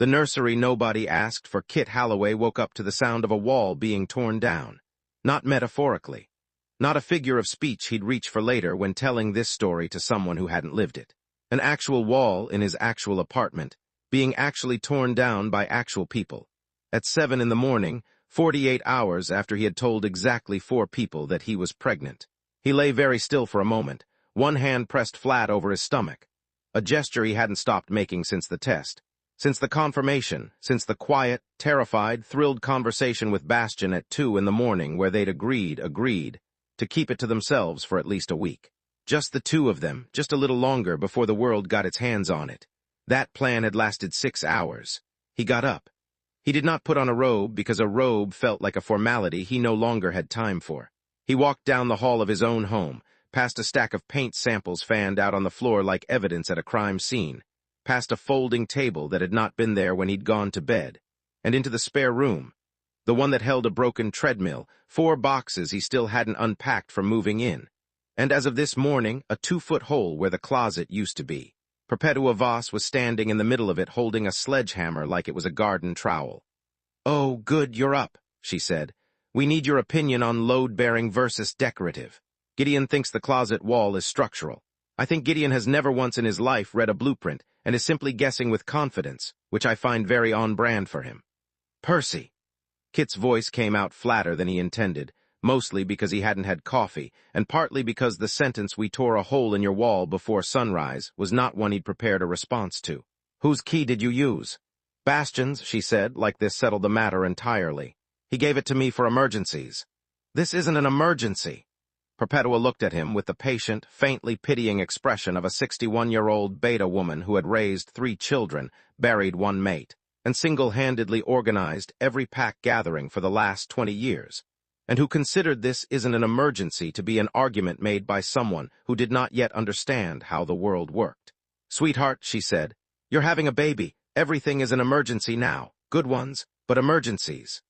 The nursery nobody asked for Kit Halloway woke up to the sound of a wall being torn down. Not metaphorically. Not a figure of speech he'd reach for later when telling this story to someone who hadn't lived it. An actual wall in his actual apartment, being actually torn down by actual people. At 7 in the morning, 48 hours after he had told exactly 4 people that he was pregnant. He lay very still for a moment, one hand pressed flat over his stomach. A gesture he hadn't stopped making since the test. Since the confirmation, since the quiet, terrified, thrilled conversation with Bastian at 2 in the morning where they'd agreed, to keep it to themselves for at least a week. Just the 2 of them, just a little longer before the world got its hands on it. That plan had lasted 6 hours. He got up. He did not put on a robe because a robe felt like a formality he no longer had time for. He walked down the hall of his own home, past a stack of paint samples fanned out on the floor like evidence at a crime scene, past a folding table that had not been there when he'd gone to bed, and into the spare room, the one that held a broken treadmill, 4 boxes he still hadn't unpacked from moving in, and as of this morning, a 2-foot hole where the closet used to be. Perpetua Voss was standing in the middle of it holding a sledgehammer like it was a garden trowel. "Oh, good, you're up," she said. "We need your opinion on load-bearing versus decorative. Gideon thinks the closet wall is structural. I think Gideon has never once in his life read a blueprint and is simply guessing with confidence, which I find very on-brand for him." "Percy." Kit's voice came out flatter than he intended, mostly because he hadn't had coffee, and partly because the sentence "we tore a hole in your wall before sunrise" was not one he'd prepared a response to. "Whose key did you use?" "Bastian's," she said, like this settled the matter entirely. "He gave it to me for emergencies." "This isn't an emergency." Perpetua looked at him with the patient, faintly pitying expression of a 61-year-old beta woman who had raised 3 children, buried 1 mate, and single-handedly organized every pack gathering for the last 20 years, and who considered this isn't an emergency to be an argument made by someone who did not yet understand how the world worked. "Sweetheart," she said, "you're having a baby. Everything is an emergency now. Good ones, but emergencies."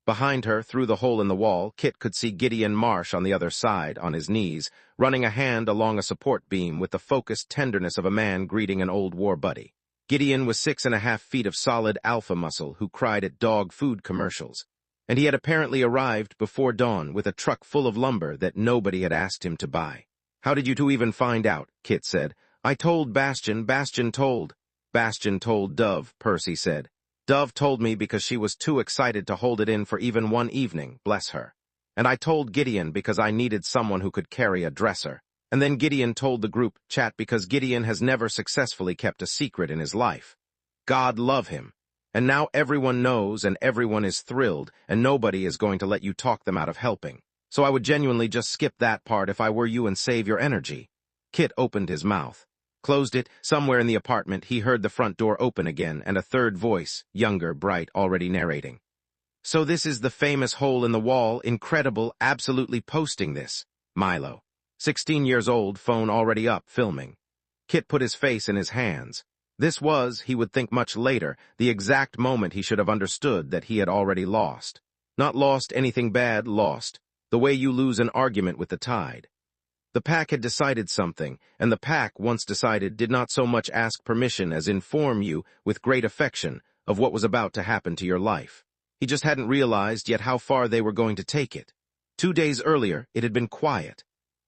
Behind her, through the hole in the wall, Kit could see Gideon Marsh on the other side, on his knees, running a hand along a support beam with the focused tenderness of a man greeting an old war buddy. Gideon was 6.5 feet of solid alpha muscle who cried at dog food commercials, and he had apparently arrived before dawn with a truck full of lumber that nobody had asked him to buy. "How did you 2 even find out?" Kit said. "I told Bastian. Bastian told." "Bastian told Dove," Percy said. "Dove told me because she was too excited to hold it in for even 1 evening, bless her. And I told Gideon because I needed someone who could carry a dresser. And then Gideon told the group chat because Gideon has never successfully kept a secret in his life. God love him. And now everyone knows and everyone is thrilled, and nobody is going to let you talk them out of helping. So I would genuinely just skip that part if I were you and save your energy." Kit opened his mouth. Closed it. Somewhere in the apartment, he heard the front door open again and a third voice, younger, bright, already narrating. "So this is the famous hole in the wall, incredible, absolutely posting this. Milo. 16 years old, phone already up, filming." Kit put his face in his hands. This was, he would think much later, the exact moment he should have understood that he had already lost. Not lost anything bad, lost. The way you lose an argument with the tide. The pack had decided something, and the pack, once decided, did not so much ask permission as inform you, with great affection, of what was about to happen to your life. He just hadn't realized yet how far they were going to take it. 2 days earlier, it had been quiet.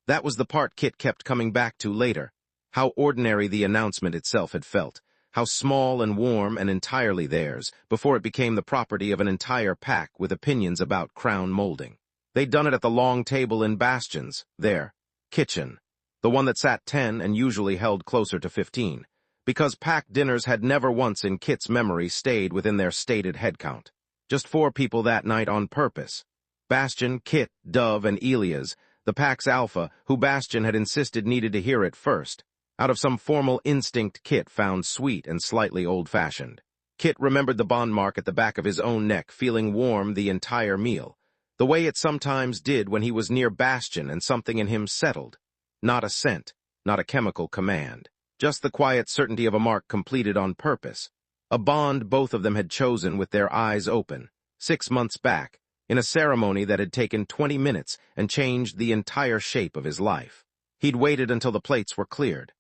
That was the part Kit kept coming back to later. How ordinary the announcement itself had felt. How small and warm and entirely theirs, before it became the property of an entire pack with opinions about crown molding. They'd done it at the long table in Bastian's, there. Kitchen, the one that sat 10 and usually held closer to 15, because pack dinners had never once in Kit's memory stayed within their stated head count. Just 4 people that night on purpose. Bastian, Kit, Dove, and Elias, the pack's alpha, who Bastian had insisted needed to hear it first. Out of some formal instinct Kit found sweet and slightly old-fashioned. Kit remembered the bond mark at the back of his own neck, feeling warm the entire meal. The way it sometimes did when he was near Bastian and something in him settled. Not a scent, not a chemical command. Just the quiet certainty of a mark completed on purpose. A bond both of them had chosen with their eyes open, 6 months back, in a ceremony that had taken 20 minutes and changed the entire shape of his life. He'd waited until the plates were cleared.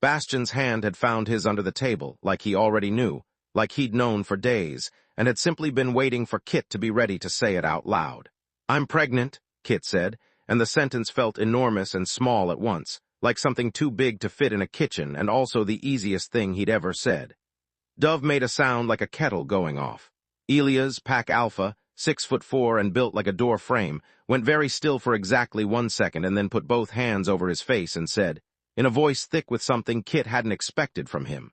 Bastian's hand had found his under the table, like he already knew, like he'd known for days, and had simply been waiting for Kit to be ready to say it out loud. "I'm pregnant," Kit said, and the sentence felt enormous and small at once, like something too big to fit in a kitchen and also the easiest thing he'd ever said. Dove made a sound like a kettle going off. Elias, Pack Alpha, 6'4" and built like a door frame, went very still for exactly 1 second and then put both hands over his face and said, in a voice thick with something Kit hadn't expected from him,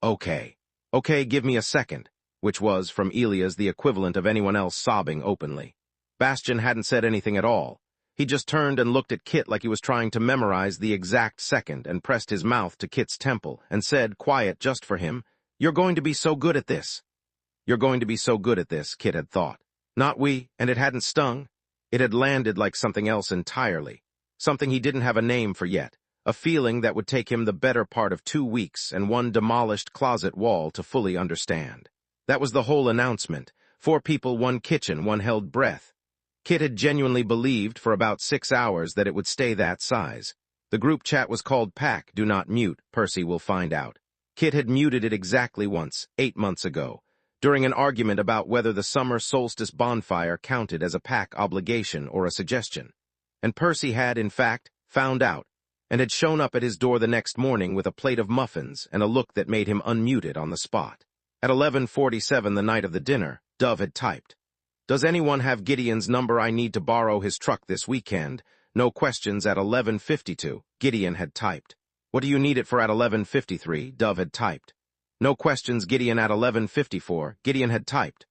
"Okay. Okay, give me a second," which was, from Elias, the equivalent of anyone else sobbing openly. Bastian hadn't said anything at all. He just turned and looked at Kit like he was trying to memorize the exact second and pressed his mouth to Kit's temple and said, quiet just for him, "You're going to be so good at this." You're going to be so good at this, Kit had thought. Not we, and it hadn't stung. It had landed like something else entirely. Something he didn't have a name for yet. A feeling that would take him the better part of 2 weeks and one demolished closet wall to fully understand. That was the whole announcement. 4 people, 1 kitchen, 1 held breath. Kit had genuinely believed for about 6 hours that it would stay that size. The group chat was called Pack, Do Not Mute, Percy will find out. Kit had muted it exactly once, 8 months ago, during an argument about whether the summer solstice bonfire counted as a Pack obligation or a suggestion. And Percy had, in fact, found out, and had shown up at his door the next morning with a plate of muffins and a look that made him unmuted on the spot. At 11:47 the night of the dinner, Dove had typed, "Does anyone have Gideon's number? I need to borrow his truck this weekend. No questions." At 11:52, Gideon had typed, "What do you need it for?" At 11:53, Dove had typed, "No questions, Gideon." At 11:54, Gideon had typed,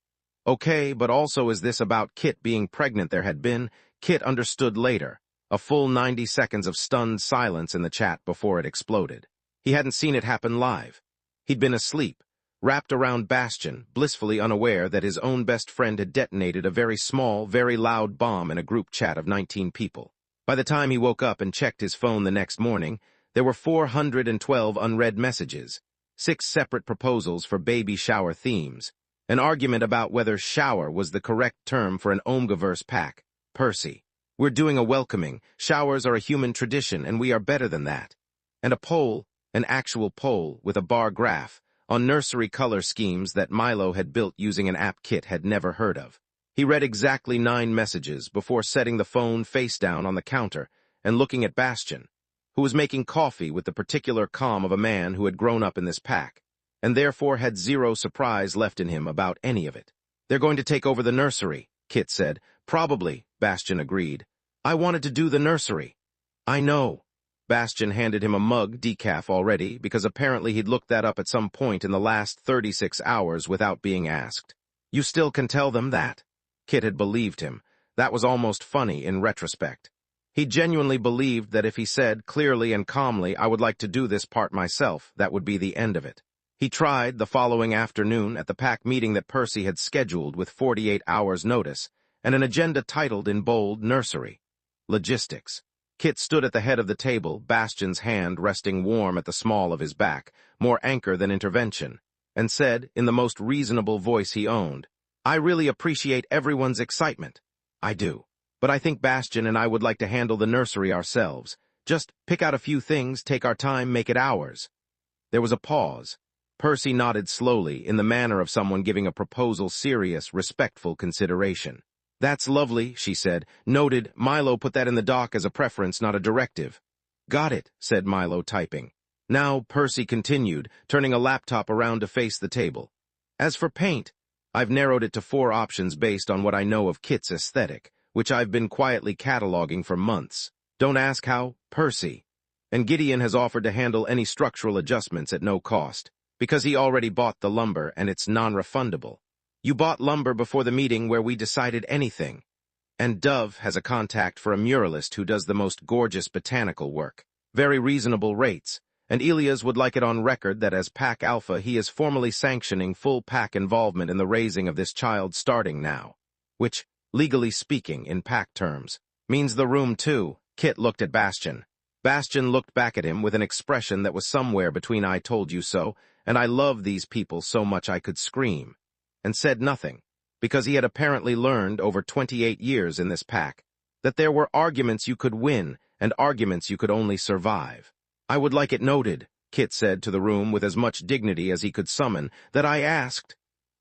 "Okay, but also is this about Kit being pregnant?" There had been, Kit understood later, a full 90 seconds of stunned silence in the chat before it exploded. He hadn't seen it happen live. He'd been asleep, wrapped around Bastian, blissfully unaware that his own best friend had detonated a very small, very loud bomb in a group chat of 19 people. By the time he woke up and checked his phone the next morning, there were 412 unread messages, 6 separate proposals for baby shower themes, an argument about whether shower was the correct term for an Omegaverse pack. Percy, "We're doing a welcoming. Showers are a human tradition, and we are better than that." And a poll, an actual poll, with a bar graph, on nursery color schemes that Milo had built using an app Kit had never heard of. He read exactly 9 messages before setting the phone face down on the counter and looking at Bastian, who was making coffee with the particular calm of a man who had grown up in this pack, and therefore had 0 surprise left in him about any of it. "They're going to take over the nursery," Kit said. "Probably," Bastian agreed. "I wanted to do the nursery." "I know." Bastian handed him a mug decaf already, because apparently he'd looked that up at some point in the last 36 hours without being asked. "You still can tell them that?" Kit had believed him. That was almost funny in retrospect. He genuinely believed that if he said clearly and calmly, "I would like to do this part myself," that would be the end of it. He tried the following afternoon at the pack meeting that Percy had scheduled with 48 hours' notice, and an agenda titled in bold, Nursery. Logistics. Kit stood at the head of the table, Bastian's hand resting warm at the small of his back, more anchor than intervention, and said, in the most reasonable voice he owned, "I really appreciate everyone's excitement. I do. But I think Bastian and I would like to handle the nursery ourselves. Just pick out a few things, take our time, make it ours." There was a pause. Percy nodded slowly, in the manner of someone giving a proposal serious, respectful consideration. "That's lovely," she said. "Noted. Milo put that in the doc as a preference, not a directive." "Got it," said Milo, typing. Now, Percy continued, turning a laptop around to face the table. "As for paint, I've narrowed it to 4 options based on what I know of Kit's aesthetic, which I've been quietly cataloging for months. Don't ask how, Percy. And Gideon has offered to handle any structural adjustments at no cost, because he already bought the lumber and it's non-refundable. You bought lumber before the meeting where we decided anything. And Dove has a contact for a muralist who does the most gorgeous botanical work. Very reasonable rates. And Elias would like it on record that as Pack Alpha he is formally sanctioning full Pack involvement in the raising of this child starting now. Which, legally speaking, in Pack terms, means the room too." Kit looked at Bastian. Bastian looked back at him with an expression that was somewhere between "I told you so" and "I love these people so much I could scream," and said nothing, because he had apparently learned over 28 years in this pack that there were arguments you could win and arguments you could only survive. "I would like it noted," Kit said to the room with as much dignity as he could summon, that I asked.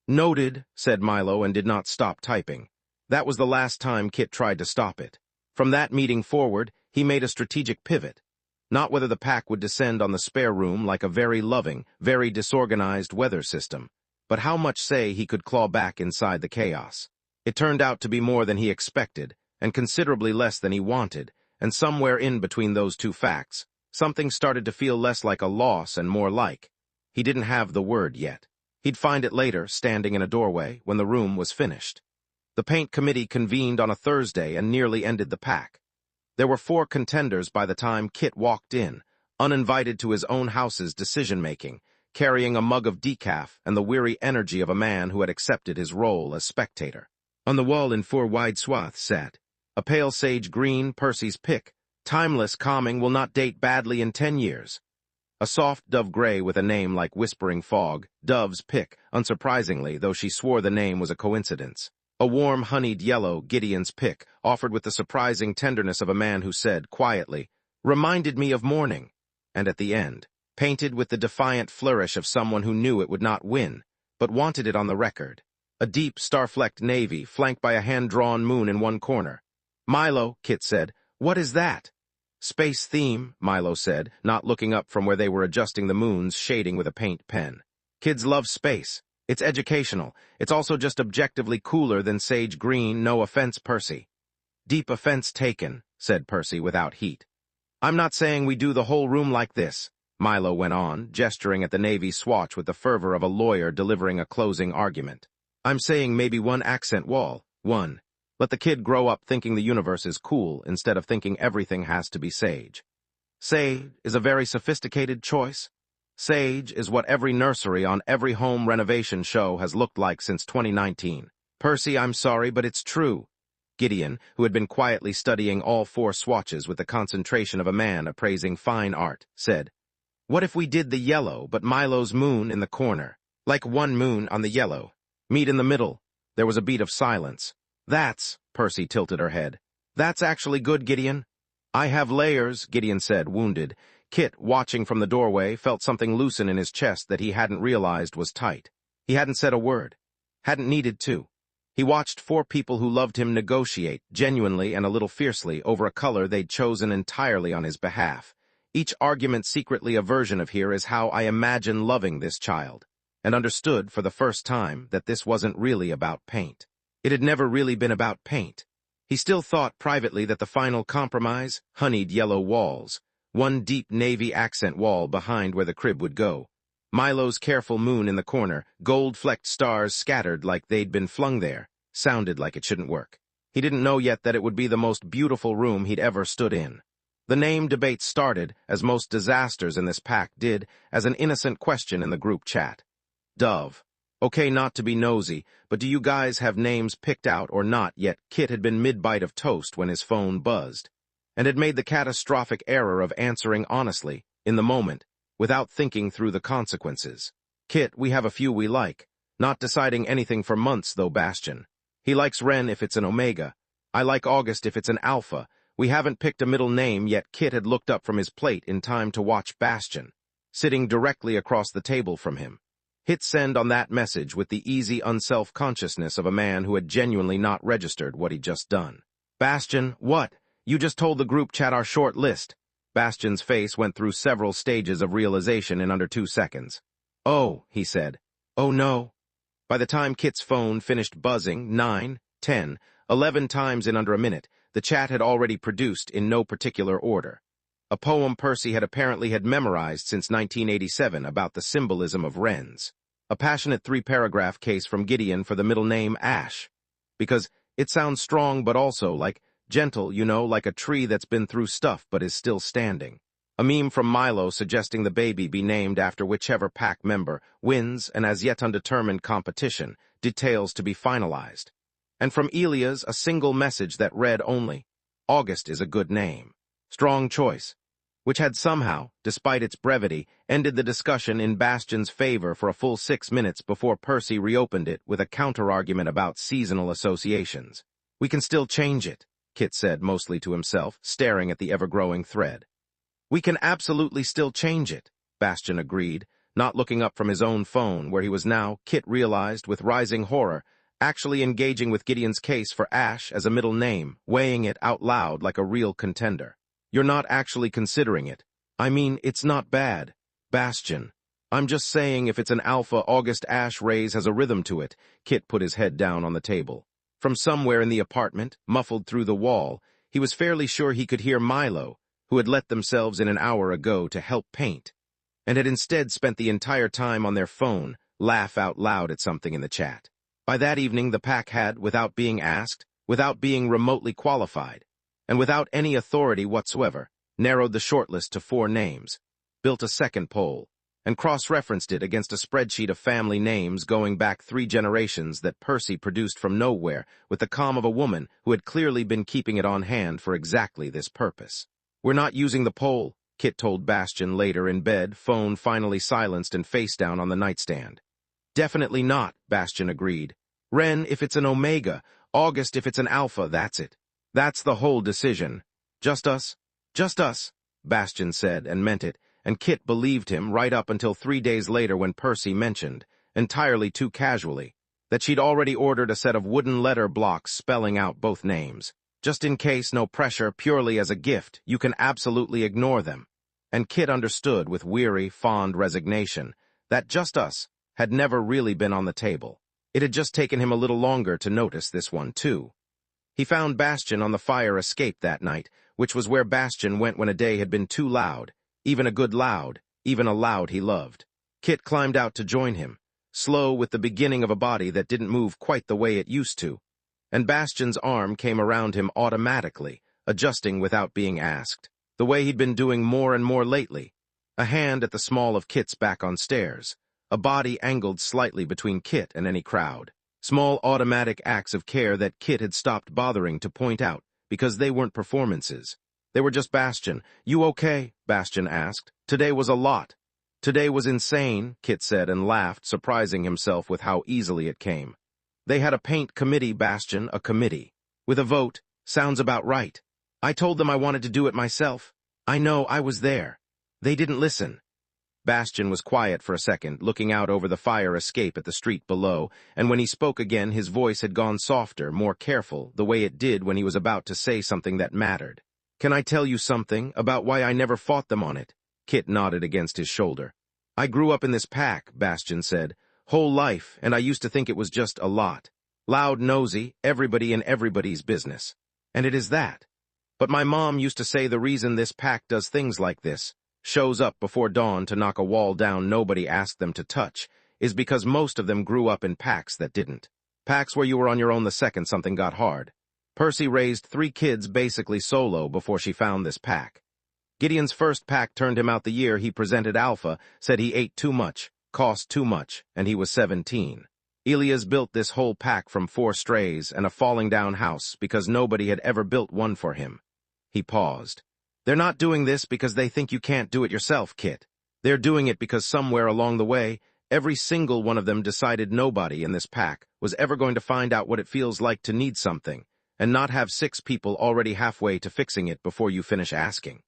Noted, said Milo, and did not stop typing. That was the last time Kit tried to stop it. From that meeting forward, he made a strategic pivot. Not whether the pack would descend on the spare room like a very loving, very disorganized weather system, but how much say he could claw back inside the chaos. It turned out to be more than he expected, and considerably less than he wanted, and somewhere in between those two facts, something started to feel less like a loss and more like. He didn't have the word yet. He'd find it later, standing in a doorway, when the room was finished. The paint committee convened on a Thursday and nearly ended the pack. There were 4 contenders by the time Kit walked in, uninvited to his own house's decision-making, carrying a mug of decaf and the weary energy of a man who had accepted his role as spectator. On the wall in 4 wide swaths sat a pale sage green Percy's pick, timeless, calming, will not date badly in 10 years. A soft dove gray with a name like whispering fog, Dove's pick, unsurprisingly, though she swore the name was a coincidence. A warm, honeyed yellow, Gideon's pick, offered with the surprising tenderness of a man who said, quietly, reminded me of morning, and at the end, painted with the defiant flourish of someone who knew it would not win, but wanted it on the record. A deep, star-flecked navy, flanked by a hand-drawn moon in one corner. Milo, Kit said, what is that? Space theme, Milo said, not looking up from where they were adjusting the moon's shading with a paint pen. Kids love space. It's educational. It's also just objectively cooler than sage green, no offense, Percy. Deep offense taken, said Percy without heat. I'm not saying we do the whole room like this, Milo went on, gesturing at the navy swatch with the fervor of a lawyer delivering a closing argument. I'm saying maybe 1 accent wall, 1. Let the kid grow up thinking the universe is cool instead of thinking everything has to be sage. Sage is a very sophisticated choice. Sage is what every nursery on every home renovation show has looked like since 2019. Percy, I'm sorry, but it's true. Gideon, who had been quietly studying all 4 swatches with the concentration of a man appraising fine art, said, what if we did the yellow, but Milo's moon in the corner? Like 1 moon on the yellow. Meet in the middle. There was a beat of silence. That's, Percy tilted her head. That's actually good, Gideon. I have layers, Gideon said, wounded. Kit, watching from the doorway, felt something loosen in his chest that he hadn't realized was tight. He hadn't said a word. Hadn't needed to. He watched 4 people who loved him negotiate, genuinely and a little fiercely, over a color they'd chosen entirely on his behalf. Each argument secretly a version of here is how I imagine loving this child, and understood for the first time that this wasn't really about paint. It had never really been about paint. He still thought privately that the final compromise, honeyed yellow walls, 1 deep navy accent wall behind where the crib would go. Milo's careful moon in the corner, gold-flecked stars scattered like they'd been flung there, sounded like it shouldn't work. He didn't know yet that it would be the most beautiful room he'd ever stood in. The name debate started, as most disasters in this pack did, as an innocent question in the group chat. Dove. Okay, not to be nosy, but do you guys have names picked out or not yet? Kit had been mid-bite of toast when his phone buzzed, and had made the catastrophic error of answering honestly, in the moment, without thinking through the consequences. Kit, we have a few we like. Not deciding anything for months, though, Bastian. He likes Ren if it's an Omega. I like August if it's an Alpha. We haven't picked a middle name yet. Kit had looked up from his plate in time to watch Bastian, sitting directly across the table from him. Hit send on that message with the easy unself-consciousness of a man who had genuinely not registered what he'd just done. Bastian, what? You just told the group chat our short list. Bastian's face went through several stages of realization in under 2 seconds. Oh, he said. Oh no. By the time Kit's phone finished buzzing 9, 10, 11 times in under a minute, the chat had already produced in no particular order. A poem Percy had memorized since 1987 about the symbolism of wrens. A passionate 3-paragraph case from Gideon for the middle name Ash. Because it sounds strong but also like gentle, you know, like a tree that's been through stuff but is still standing. A meme from Milo suggesting the baby be named after whichever pack member wins an as yet undetermined competition, details to be finalized. And from Elia's a single message that read only, August is a good name. Strong choice. Which had somehow, despite its brevity, ended the discussion in Bastian's favor for a full 6 minutes before Percy reopened it with a counter-argument about seasonal associations. We can still change it, Kit said mostly to himself, staring at the ever-growing thread. We can absolutely still change it, Bastian agreed, not looking up from his own phone, where he was now, Kit realized with rising horror, actually engaging with Gideon's case for Ash as a middle name, weighing it out loud like a real contender. You're not actually considering it. I mean, it's not bad. Bastian. I'm just saying if it's an alpha August Ash raise has a rhythm to it. Kit put his head down on the table. From somewhere in the apartment, muffled through the wall, he was fairly sure he could hear Milo, who had let themselves in an hour ago to help paint, and had instead spent the entire time on their phone, laugh out loud at something in the chat. By that evening, the pack had, without being asked, without being remotely qualified, and without any authority whatsoever, narrowed the shortlist to 4 names, built a second poll, and cross-referenced it against a spreadsheet of family names going back 3 generations that Percy produced from nowhere with the calm of a woman who had clearly been keeping it on hand for exactly this purpose. We're not using the poll, Kit told Bastian later in bed, phone finally silenced and face down on the nightstand. Definitely not, Bastian agreed. Ren if it's an Omega, August if it's an Alpha, that's it. That's the whole decision. Just us? Just us, Bastian said and meant it, and Kit believed him right up until 3 days later when Percy mentioned, entirely too casually, that she'd already ordered a set of wooden letter blocks spelling out both names. Just in case, no pressure, purely as a gift, you can absolutely ignore them. And Kit understood with weary, fond resignation that just us had never really been on the table. It had just taken him a little longer to notice this one, too. He found Bastian on the fire escape that night, which was where Bastian went when a day had been too loud, even a good loud, even a loud he loved. Kit climbed out to join him, slow with the beginning of a body that didn't move quite the way it used to, and Bastian's arm came around him automatically, adjusting without being asked, the way he'd been doing more and more lately, a hand at the small of Kit's back on stairs, a body angled slightly between Kit and any crowd. Small automatic acts of care that Kit had stopped bothering to point out, because they weren't performances. They were just Bastian. You okay? Bastian asked. Today was a lot. Today was insane, Kit said and laughed, surprising himself with how easily it came. They had a paint committee, Bastian, a committee. With a vote. Sounds about right. I told them I wanted to do it myself. I know, I was there. They didn't listen. Bastian was quiet for a second, looking out over the fire escape at the street below, and when he spoke again his voice had gone softer, more careful, the way it did when he was about to say something that mattered. Can I tell you something about why I never fought them on it? Kit nodded against his shoulder. I grew up in this pack, Bastian said, whole life, and I used to think it was just a lot. Loud, nosy, everybody in everybody's business. And it is that. But my mom used to say the reason this pack does things like this, shows up before dawn to knock a wall down nobody asked them to touch, is because most of them grew up in packs that didn't. Packs where you were on your own the second something got hard. Percy raised 3 kids basically solo before she found this pack. Gideon's first pack turned him out the year he presented Alpha, said he ate too much, cost too much, and he was 17. Elias built this whole pack from 4 strays and a falling down house because nobody had ever built one for him. He paused. They're not doing this because they think you can't do it yourself, Kit. They're doing it because somewhere along the way, every single one of them decided nobody in this pack was ever going to find out what it feels like to need something, and not have 6 people already halfway to fixing it before you finish asking.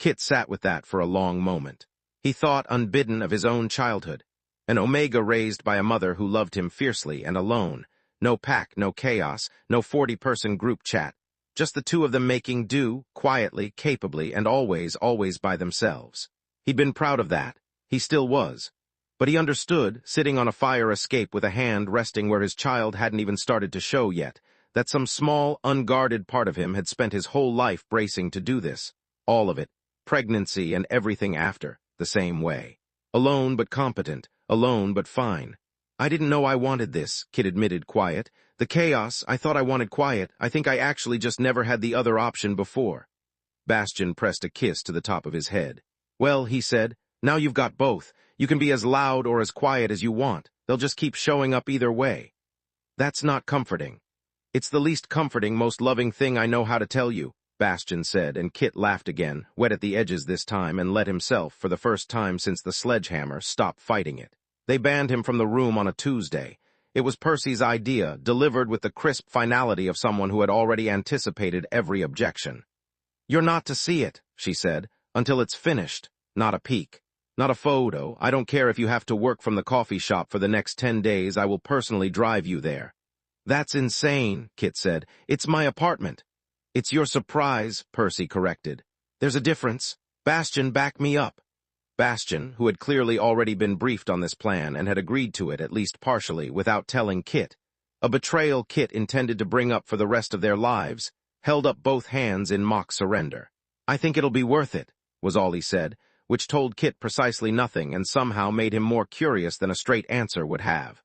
Kit sat with that for a long moment. He thought unbidden of his own childhood, an Omega raised by a mother who loved him fiercely and alone, no pack, no chaos, no 40-person group chat, just the 2 of them making do, quietly, capably, and always by themselves. He'd been proud of that. He still was. But he understood, sitting on a fire escape with a hand resting where his child hadn't even started to show yet, that some small, unguarded part of him had spent his whole life bracing to do this. All of it, pregnancy and everything after, the same way. Alone but competent, alone but fine. I didn't know I wanted this, Kit admitted, quiet. The chaos, I thought I wanted quiet. I think I actually just never had the other option before. Bastian pressed a kiss to the top of his head. Well, he said, now you've got both. You can be as loud or as quiet as you want. They'll just keep showing up either way. That's not comforting. It's the least comforting, most loving thing I know how to tell you, Bastian said, and Kit laughed again, wet at the edges this time, and let himself, for the first time since the sledgehammer, stop fighting it. They banned him from the room on a Tuesday. It was Percy's idea, delivered with the crisp finality of someone who had already anticipated every objection. You're not to see it, she said, until it's finished, not a peek. Not a photo. I don't care if you have to work from the coffee shop for the next 10 days. I will personally drive you there. That's insane, Kit said. It's my apartment. It's your surprise, Percy corrected. There's a difference. Bastian, back me up. Bastian, who had clearly already been briefed on this plan and had agreed to it, at least partially, without telling Kit, a betrayal Kit intended to bring up for the rest of their lives, held up both hands in mock surrender. I think it'll be worth it, was all he said, which told Kit precisely nothing and somehow made him more curious than a straight answer would have.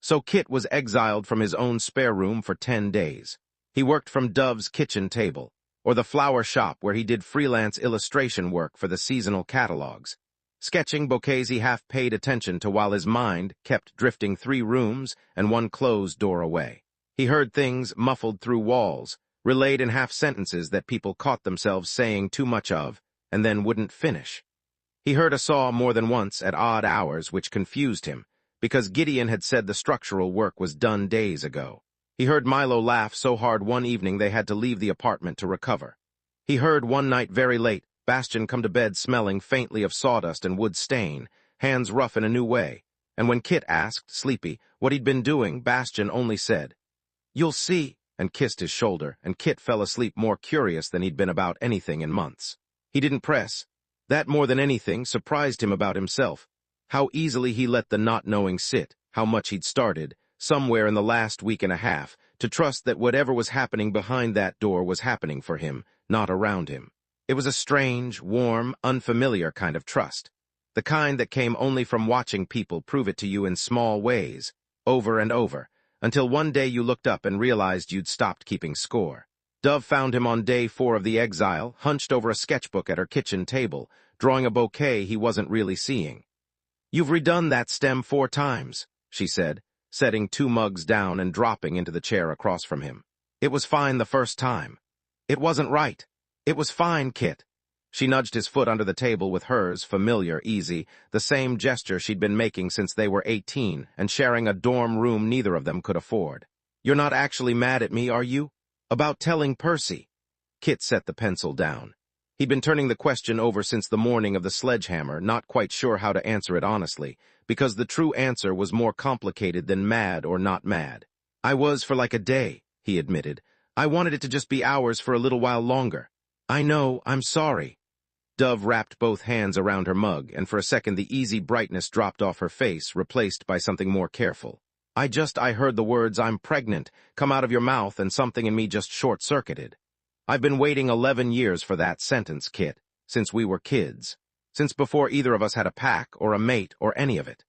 So Kit was exiled from his own spare room for 10 days. He worked from Dove's kitchen table, or the flower shop where he did freelance illustration work for the seasonal catalogs. Sketching bouquets he half paid attention to while his mind kept drifting 3 rooms and 1 closed door away. He heard things muffled through walls, relayed in half-sentences that people caught themselves saying too much of, and then wouldn't finish. He heard a saw more than once at odd hours, which confused him, because Gideon had said the structural work was done days ago. He heard Milo laugh so hard one evening they had to leave the apartment to recover. He heard one night very late Bastian come to bed smelling faintly of sawdust and wood stain, hands rough in a new way, and when Kit asked, sleepy, what he'd been doing, Bastian only said, "You'll see," and kissed his shoulder, and Kit fell asleep more curious than he'd been about anything in months. He didn't press. That more than anything surprised him about himself. How easily he let the not knowing sit, how much he'd started, somewhere in the last week and a half, to trust that whatever was happening behind that door was happening for him, not around him. It was a strange, warm, unfamiliar kind of trust. The kind that came only from watching people prove it to you in small ways, over and over, until one day you looked up and realized you'd stopped keeping score. Dove found him on day 4 of the Exile, hunched over a sketchbook at her kitchen table, drawing a bouquet he wasn't really seeing. "You've redone that stem 4 times, she said, setting 2 mugs down and dropping into the chair across from him. "It was fine the first time." "It wasn't right." "It was fine, Kit." She nudged his foot under the table with hers, familiar, easy, the same gesture she'd been making since they were 18 and sharing a dorm room neither of them could afford. "You're not actually mad at me, are you? About telling Percy?" Kit set the pencil down. He'd been turning the question over since the morning of the sledgehammer, not quite sure how to answer it honestly, because the true answer was more complicated than mad or not mad. "I was for like a day," he admitted. "I wanted it to just be ours for a little while longer." "I know, I'm sorry." Dove wrapped both hands around her mug, and for a second the easy brightness dropped off her face, replaced by something more careful. I heard the words, 'I'm pregnant,' come out of your mouth, and something in me just short-circuited. I've been waiting 11 years for that sentence, Kit, since we were kids, since before either of us had a pack or a mate or any of it."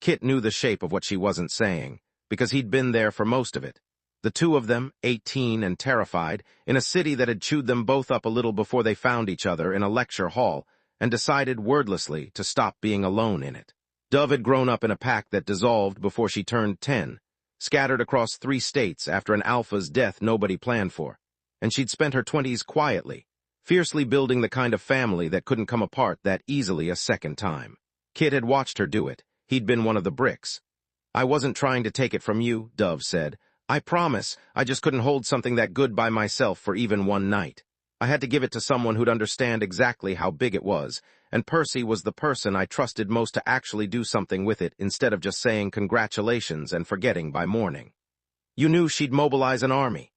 Kit knew the shape of what she wasn't saying, because he'd been there for most of it. The 2 of them, 18 and terrified, in a city that had chewed them both up a little before they found each other in a lecture hall and decided wordlessly to stop being alone in it. Dove had grown up in a pack that dissolved before she turned 10, scattered across 3 states after an alpha's death nobody planned for, and she'd spent her 20s quietly, fiercely building the kind of family that couldn't come apart that easily a second time. Kit had watched her do it. He'd been one of the bricks. "I wasn't trying to take it from you," Dove said. "I promise, I just couldn't hold something that good by myself for even one night. I had to give it to someone who'd understand exactly how big it was, and Percy was the person I trusted most to actually do something with it instead of just saying congratulations and forgetting by morning." "You knew she'd mobilize an army."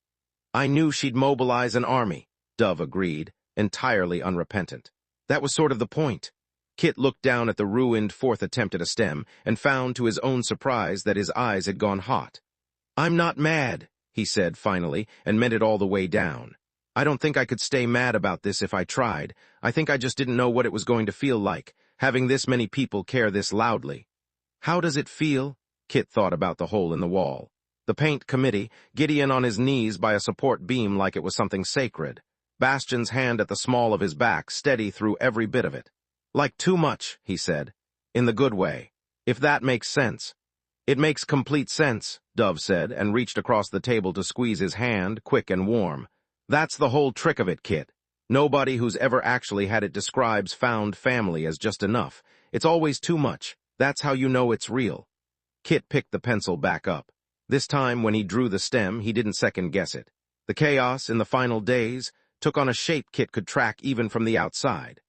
"I knew she'd mobilize an army," Dove agreed, entirely unrepentant. "That was sort of the point." Kit looked down at the ruined 4th attempt at a stem and found to his own surprise that his eyes had gone hot. "I'm not mad," he said finally, and meant it all the way down. "I don't think I could stay mad about this if I tried. I think I just didn't know what it was going to feel like, having this many people care this loudly." "How does it feel?" Kit thought about the hole in the wall. The paint committee, Gideon on his knees by a support beam like it was something sacred. Bastian's hand at the small of his back, steady through every bit of it. "Like too much," he said. "In the good way. If that makes sense." "It makes complete sense," Dove said, and reached across the table to squeeze his hand, quick and warm. "That's the whole trick of it, Kit. Nobody who's ever actually had it describes found family as just enough. It's always too much. That's how you know it's real." Kit picked the pencil back up. This time, when he drew the stem, he didn't second-guess it. The chaos in the final days took on a shape Kit could track even from the outside.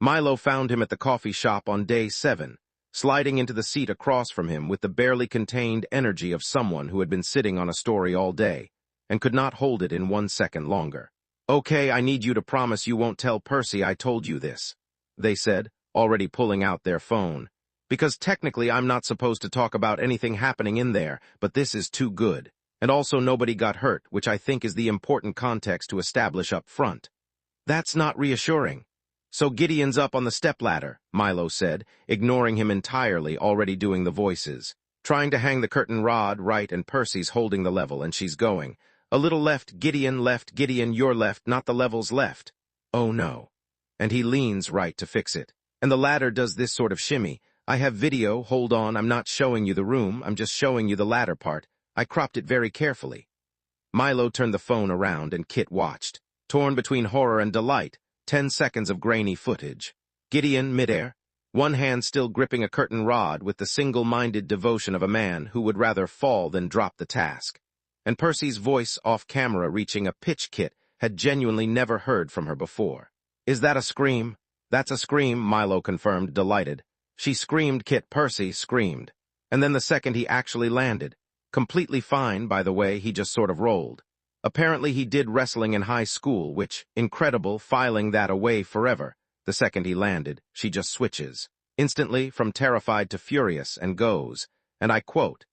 Milo found him at the coffee shop on day 7, sliding into the seat across from him with the barely contained energy of someone who had been sitting on a story all day, and could not hold it in 1 second longer. "Okay, I need you to promise you won't tell Percy I told you this," they said, already pulling out their phone. "Because technically I'm not supposed to talk about anything happening in there, but this is too good. And also nobody got hurt, which I think is the important context to establish up front." "That's not reassuring." "So Gideon's up on the stepladder," Milo said, ignoring him entirely, already doing the voices. "Trying to hang the curtain rod right, and Percy's holding the level, and she's going. A little left, Gideon, you're left, not the level's left. Oh no." And he leans right to fix it. And the ladder does this sort of shimmy. "I have video, hold on, I'm not showing you the room, I'm just showing you the ladder part. I cropped it very carefully." Milo turned the phone around and Kit watched, torn between horror and delight. 10 seconds of grainy footage. Gideon midair, one hand still gripping a curtain rod with the single-minded devotion of a man who would rather fall than drop the task. And Percy's voice off-camera reaching a pitch Kit had genuinely never heard from her before. "Is that a scream?" "That's a scream," Milo confirmed, delighted. "She screamed, Kit, Percy screamed." And then the second he actually landed. Completely fine, by the way, he just sort of rolled. Apparently he did wrestling in high school, which, incredible, filing that away forever. The second he landed, she just switches. Instantly, from terrified to furious, and goes, and I quote,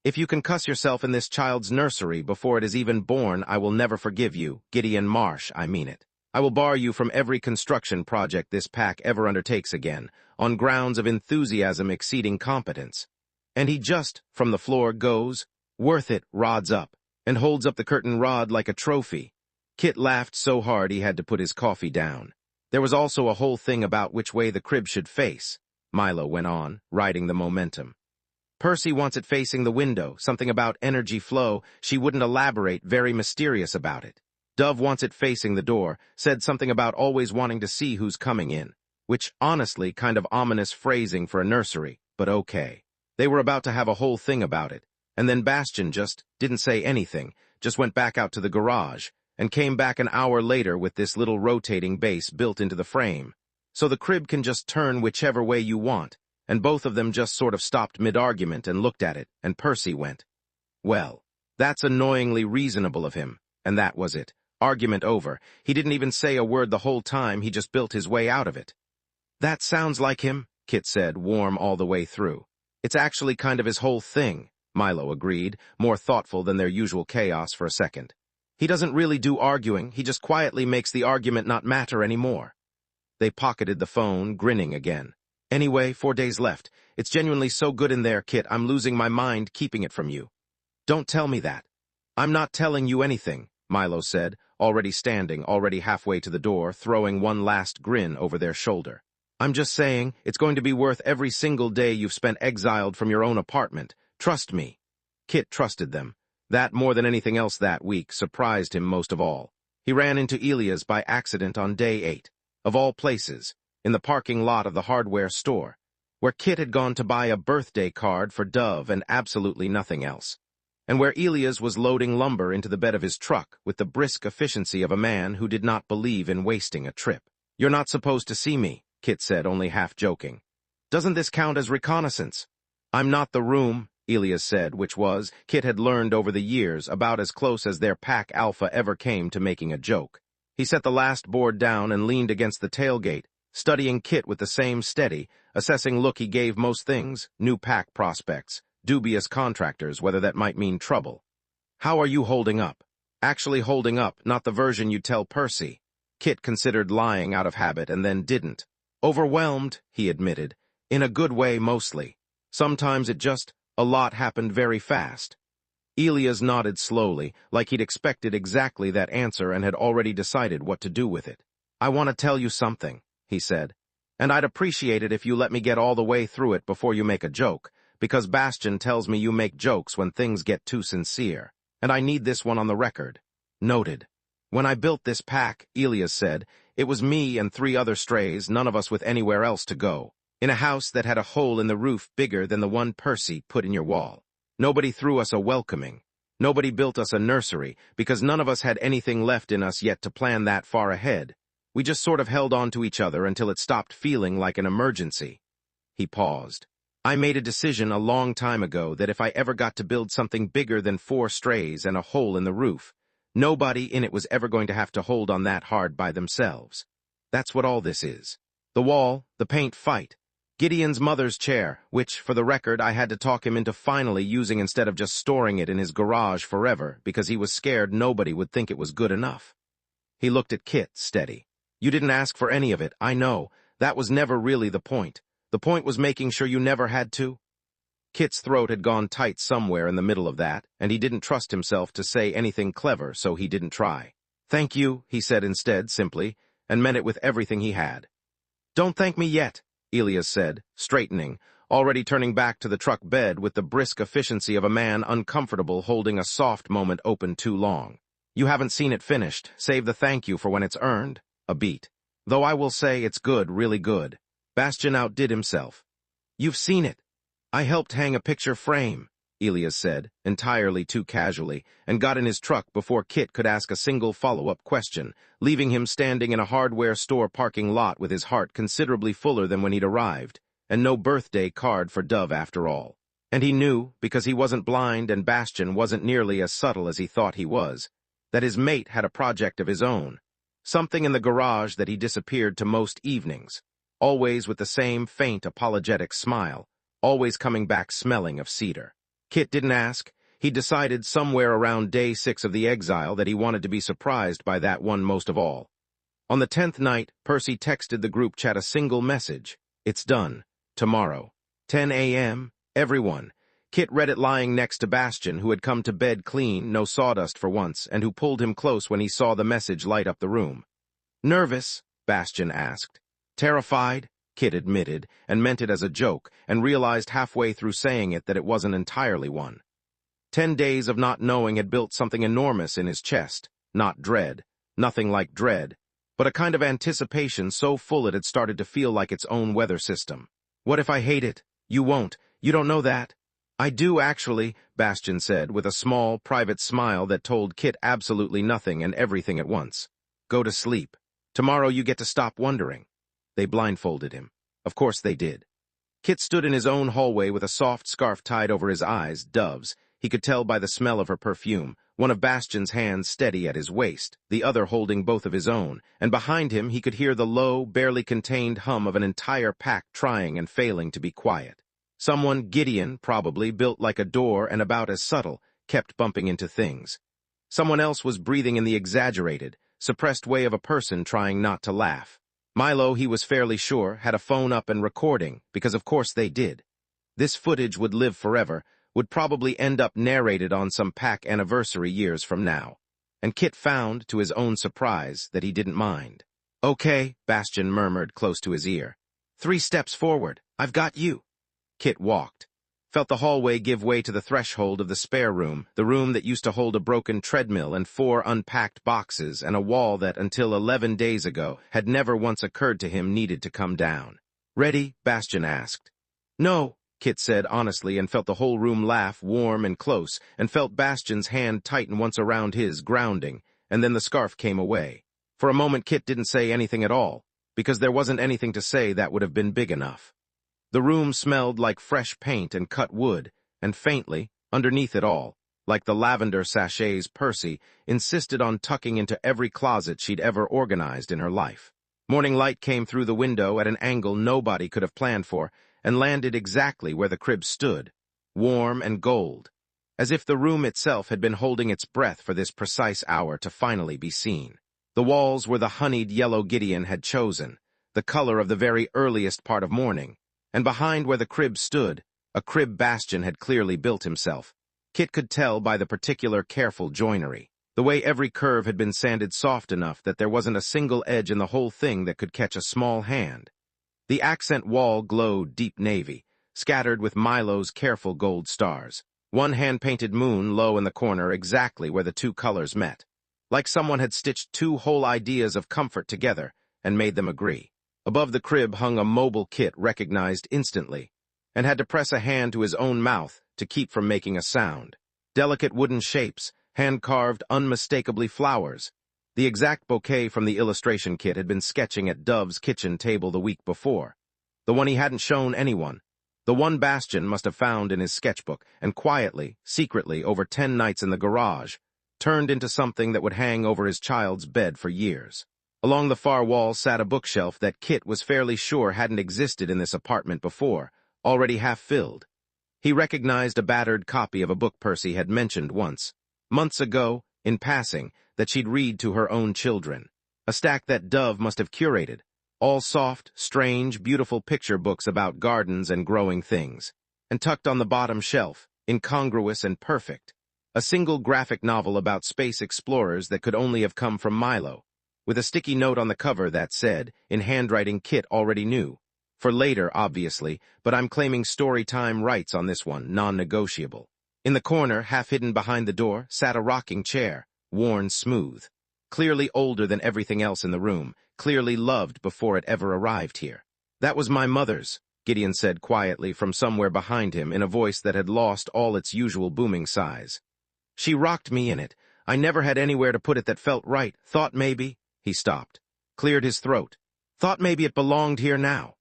"If you can cuss yourself in this child's nursery before it is even born, I will never forgive you, Gideon Marsh, I mean it. I will bar you from every construction project this pack ever undertakes again, on grounds of enthusiasm exceeding competence." And he just, from the floor, goes, "Worth it," rods up, and holds up the curtain rod like a trophy. Kit laughed so hard he had to put his coffee down. "There was also a whole thing about which way the crib should face," Milo went on, riding the momentum. "Percy wants it facing the window, something about energy flow, she wouldn't elaborate, very mysterious about it. Dove wants it facing the door, said something about always wanting to see who's coming in, which, honestly, kind of ominous phrasing for a nursery, but okay. They were about to have a whole thing about it, and then Bastian just didn't say anything, just went back out to the garage, and came back an hour later with this little rotating base built into the frame. So the crib can just turn whichever way you want, and both of them just sort of stopped mid-argument and looked at it, and Percy went, 'Well, that's annoyingly reasonable of him,' and that was it. Argument over. He didn't even say a word the whole time, he just built his way out of it." "That sounds like him," Kit said, warm all the way through. "It's actually kind of his whole thing," Milo agreed, more thoughtful than their usual chaos for a second. "He doesn't really do arguing, he just quietly makes the argument not matter anymore." They pocketed the phone, grinning again. "Anyway, 4 days left. It's genuinely so good in there, Kit, I'm losing my mind keeping it from you." "Don't tell me that." "I'm not telling you anything," Milo said, already standing, already halfway to the door, throwing one last grin over their shoulder. "I'm just saying, it's going to be worth every single day you've spent exiled from your own apartment. Trust me." Kit trusted them. That, more than anything else that week, surprised him most of all. He ran into Elia's by accident on day 8, of all places, in the parking lot of the hardware store, where Kit had gone to buy a birthday card for Dove and absolutely nothing else, and where Elia's was loading lumber into the bed of his truck with the brisk efficiency of a man who did not believe in wasting a trip. "You're not supposed to see me," Kit said, only half joking. "Doesn't this count as reconnaissance?" "I'm not the room," Elias said, which was, Kit had learned over the years, about as close as their pack alpha ever came to making a joke. He set the last board down and leaned against the tailgate, studying Kit with the same steady, assessing look he gave most things, new pack prospects, dubious contractors, whether that might mean trouble. "How are you holding up?" "Actually holding up, not the version you tell Percy." Kit considered lying out of habit and then didn't. "Overwhelmed," he admitted, "in a good way mostly. Sometimes it just, a lot happened very fast." Elias nodded slowly, like he'd expected exactly that answer and had already decided what to do with it. "I want to tell you something," he said, "and I'd appreciate it if you let me get all the way through it before you make a joke, because Bastian tells me you make jokes when things get too sincere, and I need this one on the record." "Noted." "When I built this pack," Elias said, "it was me and 3 other strays, none of us with anywhere else to go, in a house that had a hole in the roof bigger than the one Percy put in your wall. Nobody threw us a welcoming. Nobody built us a nursery, because none of us had anything left in us yet to plan that far ahead. We just sort of held on to each other until it stopped feeling like an emergency. He paused. I made a decision a long time ago that if I ever got to build something bigger than 4 strays and a hole in the roof, nobody in it was ever going to have to hold on that hard by themselves. That's what all this is. The wall, the paint fight, Gideon's mother's chair, which, for the record, I had to talk him into finally using instead of just storing it in his garage forever because he was scared nobody would think it was good enough. He looked at Kit, steady. You didn't ask for any of it, I know. That was never really the point. The point was making sure you never had to. Kit's throat had gone tight somewhere in the middle of that, and he didn't trust himself to say anything clever, so he didn't try. Thank you, he said instead, simply, and meant it with everything he had. Don't thank me yet, Elias said, straightening, already turning back to the truck bed with the brisk efficiency of a man uncomfortable holding a soft moment open too long. You haven't seen it finished. Save the thank you for when it's earned. A beat. Though I will say it's good, really good. Bastian outdid himself. You've seen it. I helped hang a picture frame, Elias said, entirely too casually, and got in his truck before Kit could ask a single follow-up question, leaving him standing in a hardware store parking lot with his heart considerably fuller than when he'd arrived, and no birthday card for Dove after all. And he knew, because he wasn't blind and Bastian wasn't nearly as subtle as he thought he was, that his mate had a project of his own. Something in the garage that he disappeared to most evenings, always with the same faint apologetic smile, always coming back smelling of cedar. Kit didn't ask. He decided somewhere around day 6 of the Exile that he wanted to be surprised by that one most of all. On the 10th night, Percy texted the group chat a single message. It's done. Tomorrow. 10 a.m. Everyone. Kit read it lying next to Bastian, who had come to bed clean, no sawdust for once, and who pulled him close when he saw the message light up the room. Nervous? Bastian asked. Terrified? Kit admitted, and meant it as a joke, and realized halfway through saying it that it wasn't entirely one. 10 days of not knowing had built something enormous in his chest. Not dread. Nothing like dread. But a kind of anticipation so full it had started to feel like its own weather system. What if I hate it? You won't. You don't know that. I do, actually, Bastian said, with a small, private smile that told Kit absolutely nothing and everything at once. Go to sleep. Tomorrow you get to stop wondering. They blindfolded him. Of course they did. Kit stood in his own hallway with a soft scarf tied over his eyes, Dove's. He could tell by the smell of her perfume, one of Bastian's hands steady at his waist, the other holding both of his own, and behind him he could hear the low, barely contained hum of an entire pack trying and failing to be quiet. Someone, Gideon, probably, built like a door and about as subtle, kept bumping into things. Someone else was breathing in the exaggerated, suppressed way of a person trying not to laugh. Milo, he was fairly sure, had a phone up and recording, because of course they did. This footage would live forever, would probably end up narrated on some pack anniversary years from now. And Kit found, to his own surprise, that he didn't mind. Okay, Bastian murmured close to his ear. 3 steps forward. I've got you. Kit walked. Felt the hallway give way to the threshold of the spare room, the room that used to hold a broken treadmill and 4 unpacked boxes and a wall that, until 11 days ago, had never once occurred to him needed to come down. Ready? Bastian asked. No, Kit said honestly, and felt the whole room laugh warm and close, and felt Bastian's hand tighten once around his, grounding, and then the scarf came away. For a moment Kit didn't say anything at all, because there wasn't anything to say that would have been big enough. The room smelled like fresh paint and cut wood, and faintly, underneath it all, like the lavender sachets Percy insisted on tucking into every closet she'd ever organized in her life. Morning light came through the window at an angle nobody could have planned for, and landed exactly where the crib stood, warm and gold, as if the room itself had been holding its breath for this precise hour to finally be seen. The walls were the honeyed yellow Gideon had chosen, the color of the very earliest part of morning, and behind where the crib stood, a crib Bastian had clearly built himself. Kit could tell by the particular careful joinery, the way every curve had been sanded soft enough that there wasn't a single edge in the whole thing that could catch a small hand. The accent wall glowed deep navy, scattered with Milo's careful gold stars, one hand-painted moon low in the corner exactly where the 2 colors met, like someone had stitched 2 whole ideas of comfort together and made them agree. Above the crib hung a mobile Kit recognized instantly, and had to press a hand to his own mouth to keep from making a sound. Delicate wooden shapes, hand-carved, unmistakably flowers. The exact bouquet from the illustration kit had been sketching at Dove's kitchen table the week before. The one he hadn't shown anyone. The one Bastian must have found in his sketchbook and quietly, secretly, over 10 nights in the garage, turned into something that would hang over his child's bed for years. Along the far wall sat a bookshelf that Kit was fairly sure hadn't existed in this apartment before, already half-filled. He recognized a battered copy of a book Percy had mentioned once, months ago, in passing, that she'd read to her own children. A stack that Dove must have curated, all soft, strange, beautiful picture books about gardens and growing things. And tucked on the bottom shelf, incongruous and perfect, a single graphic novel about space explorers that could only have come from Milo, with a sticky note on the cover that said, in handwriting Kit already knew. For later, obviously, but I'm claiming story time rights on this one, non-negotiable. In the corner, half hidden behind the door, sat a rocking chair, worn smooth. Clearly older than everything else in the room, clearly loved before it ever arrived here. "That was my mother's," Gideon said quietly from somewhere behind him in a voice that had lost all its usual booming size. "She rocked me in it. I never had anywhere to put it that felt right. Thought maybe—" He stopped, cleared his throat. "Thought maybe it belonged here now."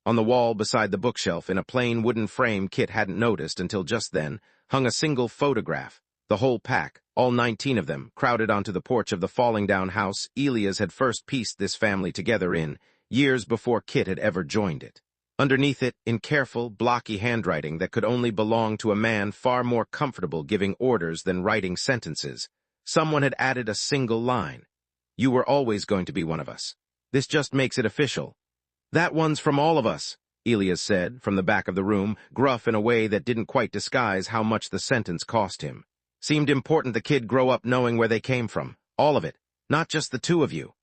On the wall beside the bookshelf, in a plain wooden frame Kit hadn't noticed until just then, hung a single photograph. The whole pack, all 19 of them, crowded onto the porch of the falling-down house Elias had first pieced this family together in, years before Kit had ever joined it. Underneath it, in careful, blocky handwriting that could only belong to a man far more comfortable giving orders than writing sentences, someone had added a single line. "You were always going to be one of us. This just makes it official." "That one's from all of us," Elias said, from the back of the room, gruff in a way that didn't quite disguise how much the sentence cost him. Seemed important the kid grow up knowing where they came from. All of it, not just the two of you.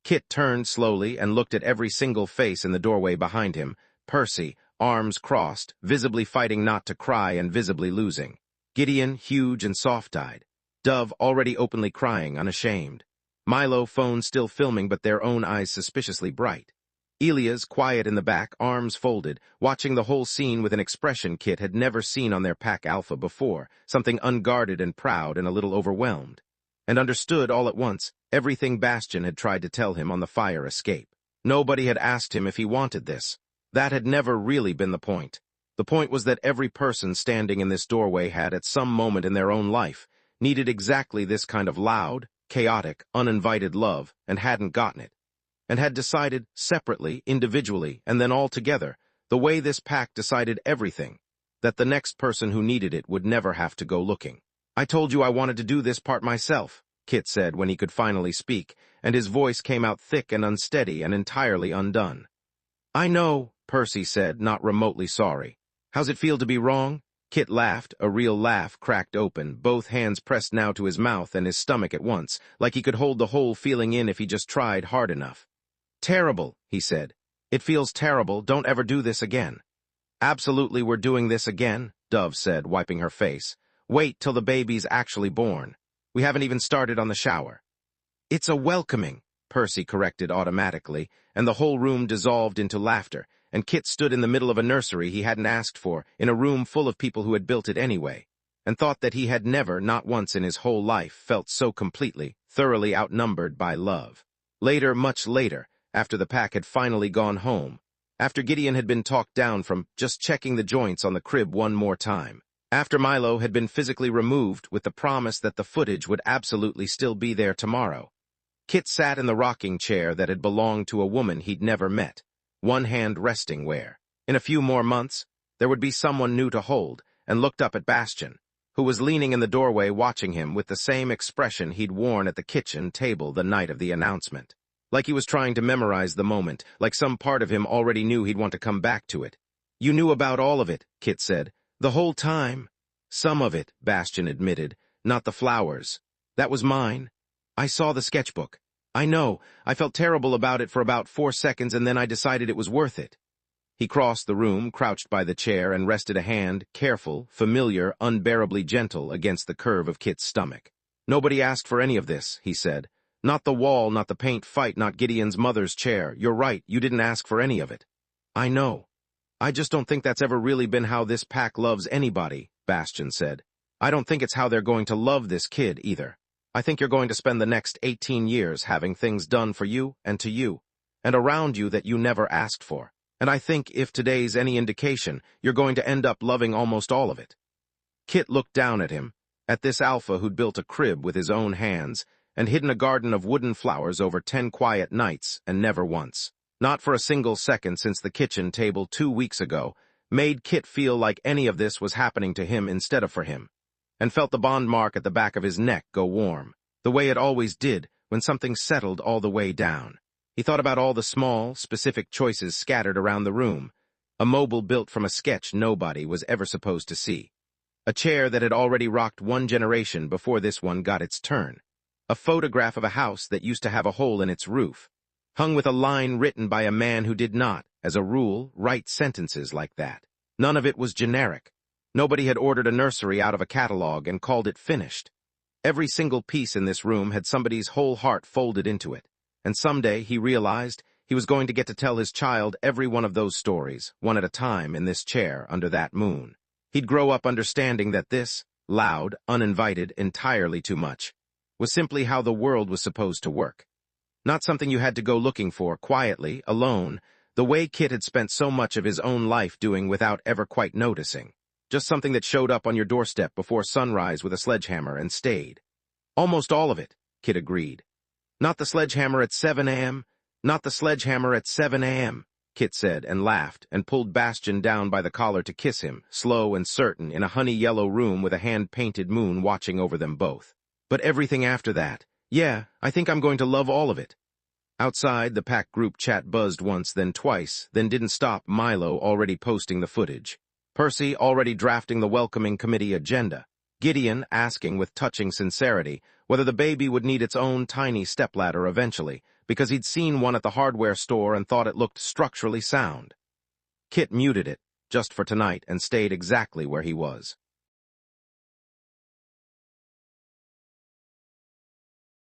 Kit turned slowly and looked at every single face in the doorway behind him. Percy, arms crossed, visibly fighting not to cry and visibly losing. Gideon, huge and soft-eyed. Dove, already openly crying, unashamed. Milo, phone still filming but their own eyes suspiciously bright. Elias, quiet in the back, arms folded, watching the whole scene with an expression Kit had never seen on their pack alpha before, something unguarded and proud and a little overwhelmed. And understood all at once everything Bastian had tried to tell him on the fire escape. Nobody had asked him if he wanted this. That had never really been the point. The point was that every person standing in this doorway had, at some moment in their own life, needed exactly this kind of loud, chaotic, uninvited love, and hadn't gotten it. And had decided, separately, individually, and then all together, the way this pack decided everything, that the next person who needed it would never have to go looking. "I told you I wanted to do this part myself," Kit said when he could finally speak, and his voice came out thick and unsteady and entirely undone. "I know," Percy said, not remotely sorry. "How's it feel to be wrong?" Kit laughed, a real laugh cracked open, both hands pressed now to his mouth and his stomach at once, like he could hold the whole feeling in if he just tried hard enough. "Terrible," he said. "It feels terrible. Don't ever do this again." "Absolutely we're doing this again," Dove said, wiping her face. "Wait till the baby's actually born. We haven't even started on the shower." "It's a welcoming," Percy corrected automatically, and the whole room dissolved into laughter, and Kit stood in the middle of a nursery he hadn't asked for, in a room full of people who had built it anyway, and thought that he had never, not once in his whole life, felt so completely, thoroughly outnumbered by love. Later, much later, after the pack had finally gone home, after Gideon had been talked down from just checking the joints on the crib one more time, after Milo had been physically removed with the promise that the footage would absolutely still be there tomorrow, Kit sat in the rocking chair that had belonged to a woman he'd never met, one hand resting where, in a few more months, there would be someone new to hold, and looked up at Bastian, who was leaning in the doorway watching him with the same expression he'd worn at the kitchen table the night of the announcement. Like he was trying to memorize the moment, like some part of him already knew he'd want to come back to it. "You knew about all of it," Kit said. "The whole time." "Some of it," Bastian admitted. "Not the flowers. That was mine. I saw the sketchbook. I know. I felt terrible about it for about 4 seconds, and then I decided it was worth it." He crossed the room, crouched by the chair, and rested a hand, careful, familiar, unbearably gentle, against the curve of Kit's stomach. "Nobody asked for any of this," he said. "Not the wall, not the paint fight, not Gideon's mother's chair. You're right, you didn't ask for any of it." "I know. I just don't think that's ever really been how this pack loves anybody," Bastian said. "I don't think it's how they're going to love this kid, either. I think you're going to spend the next 18 years having things done for you and to you, and around you that you never asked for. And I think, if today's any indication, you're going to end up loving almost all of it." Kit looked down at him, at this alpha who'd built a crib with his own hands and hidden a garden of wooden flowers over 10 quiet nights, and never once, not for a single second since the kitchen table 2 weeks ago, made Kit feel like any of this was happening to him instead of for him, and felt the bond mark at the back of his neck go warm, the way it always did when something settled all the way down. He thought about all the small, specific choices scattered around the room, a mobile built from a sketch nobody was ever supposed to see, a chair that had already rocked one generation before this one got its turn, a photograph of a house that used to have a hole in its roof, hung with a line written by a man who did not, as a rule, write sentences like that. None of it was generic. Nobody had ordered a nursery out of a catalog and called it finished. Every single piece in this room had somebody's whole heart folded into it, and someday, he realized, he was going to get to tell his child every one of those stories, one at a time, in this chair under that moon. He'd grow up understanding that this, loud, uninvited, entirely too much, was simply how the world was supposed to work. Not something you had to go looking for, quietly, alone, the way Kit had spent so much of his own life doing without ever quite noticing. Just something that showed up on your doorstep before sunrise with a sledgehammer and stayed. Almost all of it, Kit agreed. Not the sledgehammer at 7 a.m., not the sledgehammer at 7 a.m., Kit said and laughed and pulled Bastian down by the collar to kiss him, slow and certain, in a honey-yellow room with a hand-painted moon watching over them both. But everything after that, yeah, I think I'm going to love all of it. Outside, the pack group chat buzzed once, then twice, then didn't stop. Milo already posting the footage, Percy already drafting the welcoming committee agenda, Gideon asking with touching sincerity whether the baby would need its own tiny stepladder eventually, because he'd seen one at the hardware store and thought it looked structurally sound. Kit muted it, just for tonight, and stayed exactly where he was.